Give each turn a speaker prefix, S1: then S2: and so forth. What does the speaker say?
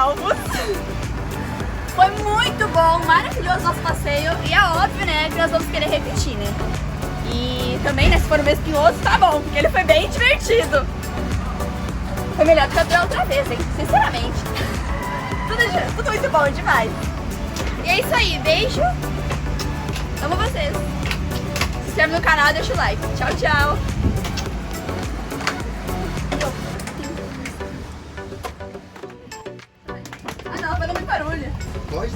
S1: salvos. Foi muito bom, maravilhoso nosso passeio. E é óbvio, né, que nós vamos querer repetir, né? E também, né, se for o mesmo que o outro, tá bom, porque ele foi bem divertido. Foi melhor do que da outra vez, hein? Sinceramente. Tudo muito bom demais. E é isso aí, beijo. Amo vocês. Se inscreve no canal e deixa o like. Tchau, tchau. Ah não, vai dar muito barulho.
S2: Pode,